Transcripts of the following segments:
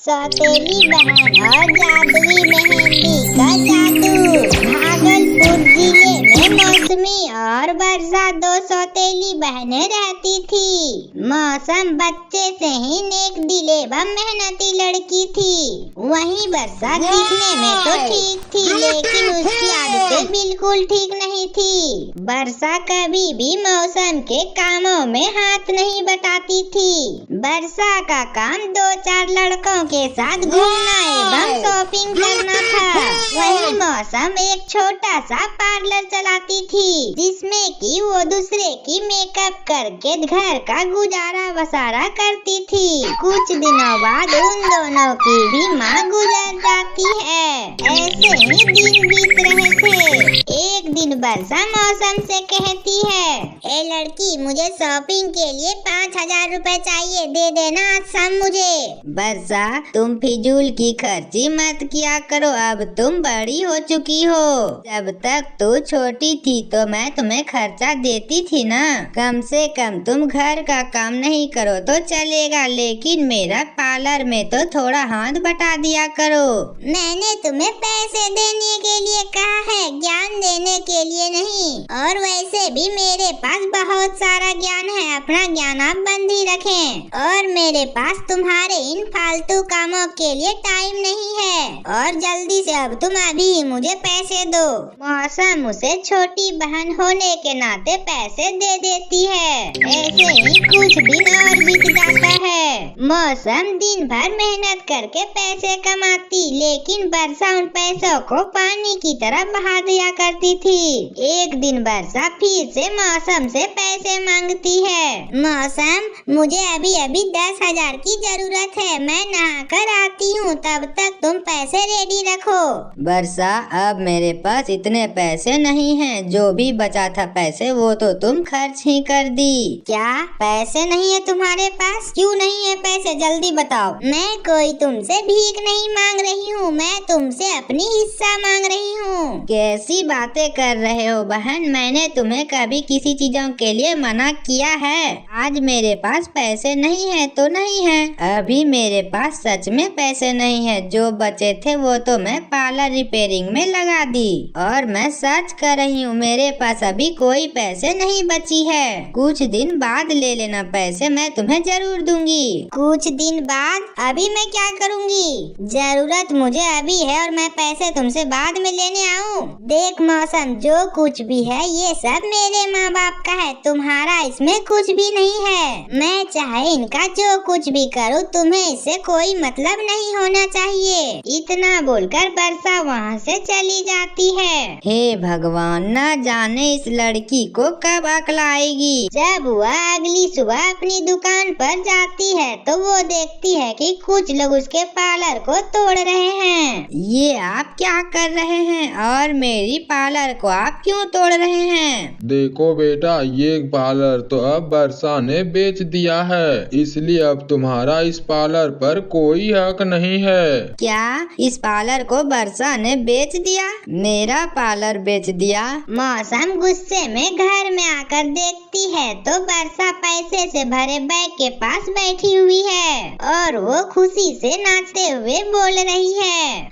सौतेली बहन और जादुई मेहंदी का जादू। भागलपुर जिले में मौसमी और वर्षा दो सौतेली बहनें रहती थी। मौसम बच्चे से ही नेक दिल एवं मेहनती लड़की थी। वहीं वर्षा दिखने में तो ठीक थी, लेकिन उसकी आदतें बिल्कुल ठीक नहीं थी। वर्षा कभी भी मौसम के कामों में हाथ नहीं बटाती थी। वर्षा का काम 2-4 लड़कों के साथ घूमना एवं शॉपिंग करना था। वही मौसम एक छोटा सा पार्लर चलाती थी, जिसमें कि वो दूसरे की मेकअप करके घर का गुजारा बसारा करती थी। कुछ दिनों बाद उन दोनों की भी माँ गुजर जाती है। ऐसे ही दिन बीत रहे थे। एक दिन वर्षा मौसम से कहती है, ए लड़की, मुझे शॉपिंग के लिए 5000 रुपए चाहिए, दे देना आज शाम मुझे। वर्षा, तुम फिजूल की खर्ची मत किया करो, अब तुम बड़ी हो चुकी हो। जब तक तू छोटी थी तो मैं तुम्हें खर्चा देती थी ना। कम से कम तुम घर का काम नहीं करो तो चलेगा, लेकिन मेरा पार्लर में तो थोड़ा हाथ बटा दिया करो। मैंने तुम्हें पैसे देने के लिए कहा है, ज्ञान देने के लिए नहीं। और वैसे भी मेरे पास बहुत सारा ज्ञान है, अपना ज्ञान आप बंद ही रखें। और मेरे पास तुम्हारे इन फालतू कामों के लिए टाइम नहीं है। और जल्दी से अब तुम अभी ही मुझे पैसे दो। मौसम उसे छोटी बहन होने के नाते पैसे दे देती है। ऐसे ही कुछ दिन और बीत जाता है। मौसम दिन भर मेहनत करके पैसे कमाती, लेकिन वर्षा उन पैसों को पानी की तरह बहा दिया करती थी। एक दिन वर्षा फिर से मौसम से पैसे मांगती है। मौसम, मुझे अभी अभी 10,000 की जरूरत है, मैं नहा कर आती हूँ, तब तक तुम पैसे रेडी रखो। वर्षा, अब मेरे पास इतने पैसे नहीं हैं, जो भी बचा था पैसे वो तो तुम खर्च ही कर दी। क्या पैसे नहीं है तुम्हारे पास? क्यों नहीं है पैसे, जल्दी बताओ। मैं कोई तुमसे भीख नहीं मांग रही हूँ, मैं तुमसे अपनी हिस्सा मांग रही हूँ। कैसी बातें कर रहे हो बहन, मैंने तुम्हें कभी किसी चीजों के लिए मना किया है? आज मेरे पास पैसे नहीं है तो नहीं है। अभी मेरे पास सच में पैसे नहीं है, जो बचे थे वो तो मैं पार्लर रिपेयरिंग में लगा दी। और मैं सच कर रही हूँ, मेरे पास अभी कोई पैसे नहीं बची है। कुछ दिन बाद ले लेना पैसे, मैं तुम्हें जरूर दूंगी। कुछ दिन बाद? अभी मैं क्या करूँगी? जरूरत मुझे अभी है और मैं पैसे तुमसे बाद में लेने आऊँ? देख मौसम, जो कुछ भी है ये सब मेरे माँ बाप का है, तुम्हारा इसमें कुछ भी नहीं है। मैं चाहे इनका जो कुछ भी करूँ, तुम्हें इससे कोई मतलब नहीं होना चाहिए। इतना बोलकर वर्षा वहाँ से चली जाती है। हे भगवान, न जाने इस लड़की को कब अक्ल आएगी। जब वह अगली सुबह अपनी दुकान पर जाती है तो वो देखती है कि कुछ लोग उसके पार्लर को तोड़ रहे हैं। ये आप क्या कर रहे हैं और मेरी पार्लर को आप क्यों तोड़ रहे हैं? देखो बेटा, ये पार्लर तो अब वर्षा ने बेच दिया है, इसलिए अब तुम्हारा इस पार्लर पर कोई हक नहीं है। क्या इस पार्लर को वर्षा ने बेच दिया? मेरा पार्लर बेच दिया? मौसम गुस्से में घर में आकर देखती है तो वर्षा पैसे से भरे बैग के पास बैठी हुई है और वो खुशी से नाचते हुए बोल रही है,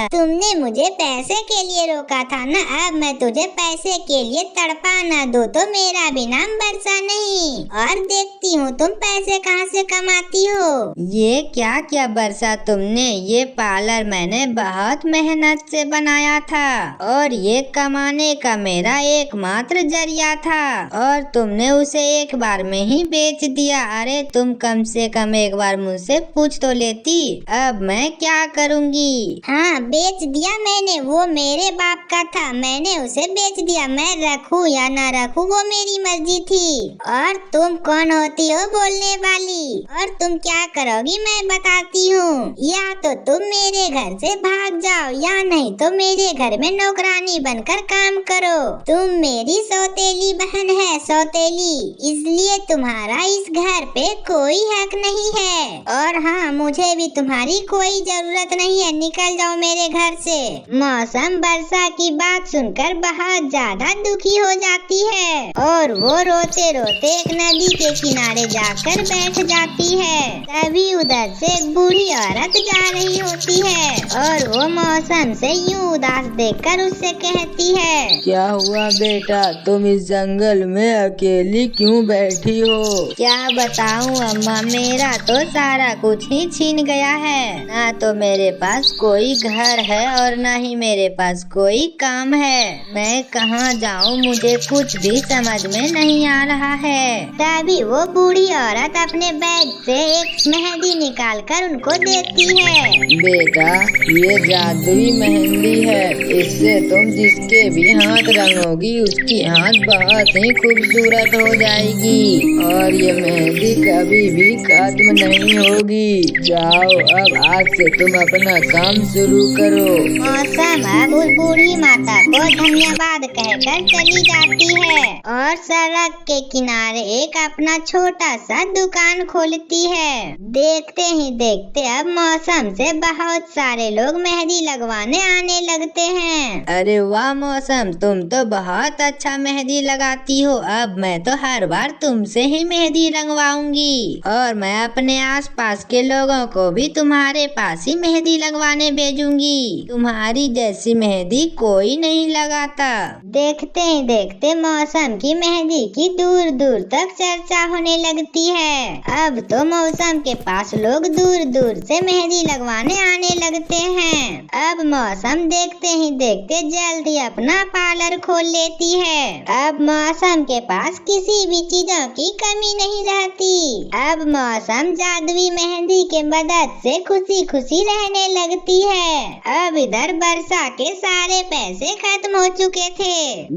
तुमने मुझे पैसे के लिए रोका था ना, अब मैं तुझे पैसे के लिए तड़पा न दूं तो मेरा भी नाम वर्षा नहीं। और देखती हूँ तुम पैसे कहाँ से कमाती हो। ये क्या क्या वर्षा तुमने, ये पार्लर मैंने बहुत मेहनत से बनाया था और ये कमाने का मेरा एकमात्र जरिया था, और तुमने उसे एक बार में ही बेच दिया। अरे तुम कम से कम एक बार मुझसे पूछ तो लेती। अब मैं क्या करूँगी? हाँ, बेच दिया मैंने, वो मेरे बाप का था, मैंने उसे बेच दिया। मैं रखूँ या न रखूँ वो मेरी मर्जी थी। और तुम कौन होती हो बोलने वाली? और तुम क्या करोगी मैं बताती हूँ। या तो तुम मेरे घर से भाग जाओ या नहीं तो मेरे घर में नौकरानी बनकर काम करो। तुम मेरी सौतेली बहन है, सौतेली, इसलिए तुम्हारा इस घर घर पे कोई हक नहीं है। और हाँ, मुझे भी तुम्हारी कोई जरूरत नहीं है, निकल जाओ मेरे घर से। मौसम वर्षा की बात सुनकर बहुत ज्यादा दुखी हो जाती है और वो रोते रोते एक नदी के किनारे जाकर बैठ जाती है। तभी उधर से एक बूढ़ी औरत जा रही होती है और वो मौसम से यूं उदास देखकर उससे कहती है, क्या हुआ बेटा, तुम इस जंगल में अकेली क्यों बैठी हो? क्या बताऊं अम्मा, मेरा तो सारा कुछ ही छीन गया है। ना तो मेरे पास कोई घर है और ना ही मेरे पास कोई काम है। मैं कहाँ जाऊँ, मुझे कुछ भी समझ में नहीं आ रहा है। तभी वो बूढ़ी औरत अपने बैग से एक मेहंदी निकाल कर उनको देती है। बेटा, ये जादुई मेहंदी है, इससे तुम जिसके भी हाथ रंगोगी उसकी हाथ बहुत ही खूबसूरत हो जाएगी और ये मेहंदी कभी भी खत्म नहीं होगी। जाओ, अब आज से तुम अपना काम शुरू करो। मौसम अब उस बूढ़ी माता को धन्यवाद कहकर चली जाती है और सड़क के किनारे एक अपना छोटा सा दुकान खोलती है। देखते ही देखते अब मौसम से बहुत सारे लोग मेहंदी लगवाने आने लगते हैं। अरे वाह मौसम, तुम तो बहुत अच्छा मेहंदी लगाती हो। अब मैं तो हर बार तुमसे ही मेहंदी रंगवाऊंगी और मैं अपने आसपास के लोगों को भी तुम्हारे पास ही मेहंदी लगवाने भेजूंगी। तुम्हारी जैसी मेहंदी कोई नहीं लगाता। देखते ही देखते मौसम की मेहंदी की दूर दूर तक चर्चा होने लगती है। अब तो मौसम के पास लोग दूर दूर से मेहंदी लगवाने आने लगते हैं। अब मौसम देखते ही देखते जल्दी अपना पार्लर खोल लेती है। अब मौसम के पास किसी भी चीजों की कमी नहीं रहती। अब मौसम जादुई मेहंदी के मदद से खुशी खुशी रहने लगती है। अब इधर वर्षा के सारे पैसे खत्म हो चुके थे।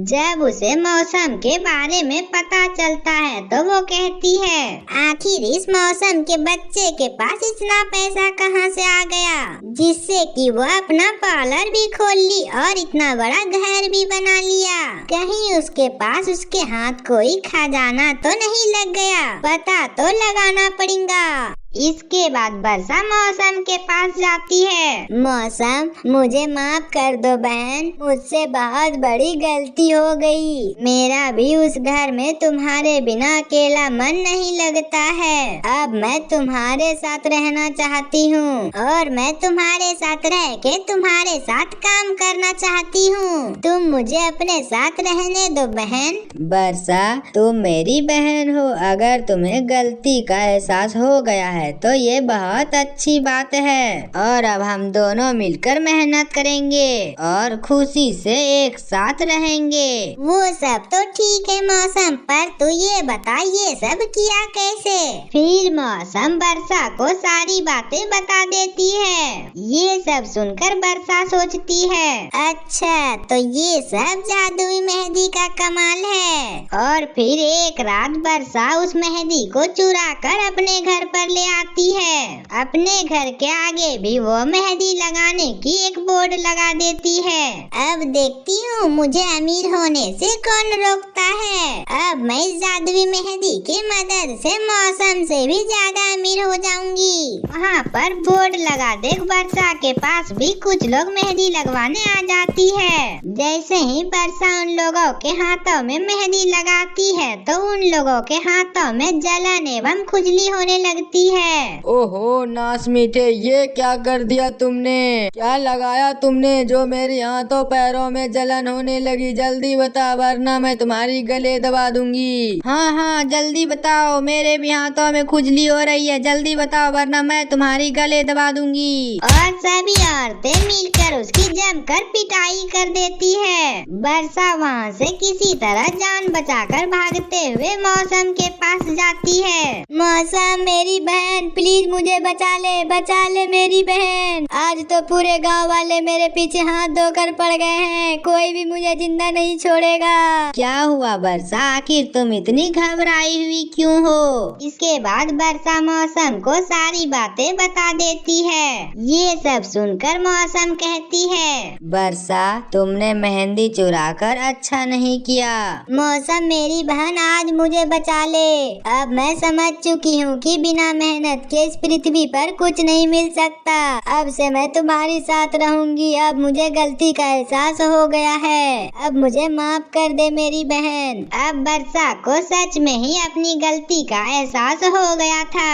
जब उसे मौसम के बारे में पता चलता है तो वो कहती है, आखिर इस मौसम के बच्चे के पास इतना पैसा कहाँ से आ गया, जिससे कि वो अपना पार्लर भी खोल ली और इतना बड़ा घर भी बना लिया। कहीं उसके पास उसके हाथ कोई खजाना तो नहीं लग गया, पता तो लगाना पड़ेगा। इसके बाद वर्षा मौसम के पास जाती है। मौसम, मुझे माफ कर दो बहन, मुझसे बहुत बड़ी गलती हो गई। मेरा भी उस घर में तुम्हारे बिना अकेला मन नहीं लगता है। अब मैं तुम्हारे साथ रहना चाहती हूँ और मैं तुम्हारे साथ रह के तुम्हारे साथ काम करना चाहती हूँ। तुम मुझे अपने साथ रहने दो बहन। वर्षा, तुम मेरी बहन हो। अगर तुम्हें गलती का एहसास हो गया है तो ये बहुत अच्छी बात है और अब हम दोनों मिलकर मेहनत करेंगे और खुशी से एक साथ रहेंगे। वो सब तो ठीक है मौसम, पर तू ये बता, ये सब किया कैसे? फिर मौसम वर्षा को सारी बातें बता देती है। ये सब सुनकर वर्षा सोचती है, अच्छा तो ये सब जादुई मेहंदी का कमाल है। और फिर एक रात वर्षा उस मेहंदी को चुरा कर अपने घर पर ले आती है। अपने घर के आगे भी वो मेहंदी लगाने की एक बोर्ड लगा देती है। अब देखती हूँ मुझे अमीर होने से कौन रोकता है। अब मैं इस जादुई मेहंदी की मदद से मौसम से भी ज्यादा अमीर हो जाऊंगी। वहाँ पर बोर्ड लगा देख वर्षा के पास भी कुछ लोग मेहंदी लगवाने आ जाती है। जैसे ही वर्षा उन लोगों के हाथों में मेहंदी लगाती है तो उन लोगों के हाथों में जलन एवं खुजली होने लगती है। ओहो नास मीठे, ये क्या कर दिया तुमने? क्या लगाया तुमने जो मेरे हाथों पैरों में जलन होने लगी? जल्दी बता वरना मैं तुम्हारी गले दबा दूंगी। हाँ हाँ जल्दी बताओ, मेरे भी हाथों में खुजली हो रही है, जल्दी बताओ वरना मैं तुम्हारी गले दबा दूंगी। और सभी औरतें मिलकर उसकी जमकर पिटाई कर देती है। वर्षा वहाँ से किसी तरह जान बचाकर भागते हुए मौसम के पास जाती है। मौसम, मेरी बहन बहन, प्लीज मुझे बचा ले मेरी बहन। आज तो पूरे गांव वाले मेरे पीछे हाथ धोकर पड़ गए हैं, कोई भी मुझे जिंदा नहीं छोड़ेगा। क्या हुआ वर्षा, आखिर तुम इतनी घबराई हुई क्यों हो? इसके बाद वर्षा मौसम को सारी बातें बता देती है। ये सब सुनकर मौसम कहती है, वर्षा तुमने मेहंदी चुराकर अच्छा नहीं किया। मौसम मेरी बहन, आज मुझे बचा ले। अब मैं समझ चुकी हूँ कि बिना मेहनत के इस पृथ्वी पर कुछ नहीं मिल सकता। अब से मैं तुम्हारी साथ रहूंगी। अब मुझे गलती का एहसास हो गया है, अब मुझे माफ कर दे मेरी बहन। अब वर्षा को सच में ही अपनी गलती का एहसास हो गया था।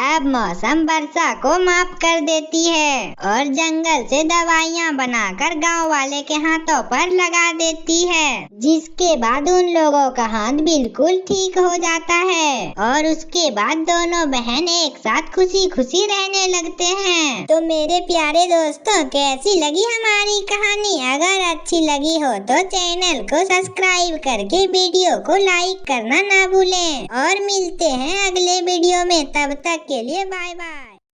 अब मौसम वर्षा को माफ कर देती है और जंगल से दवाइयाँ बनाकर गांव वाले के हाथों पर लगा देती है, जिसके बाद उन लोगों का हाथ बिल्कुल ठीक हो जाता है और उसके बाद दोनों बहन एक साथ खुशी खुशी रहने लगते हैं। तो मेरे प्यारे दोस्तों, कैसी लगी हमारी कहानी? अगर अच्छी लगी हो तो चैनल को सब्सक्राइब करके वीडियो को लाइक करना ना भूलें और मिलते हैं अगले वीडियो में। तब तक के लिए बाय बाय।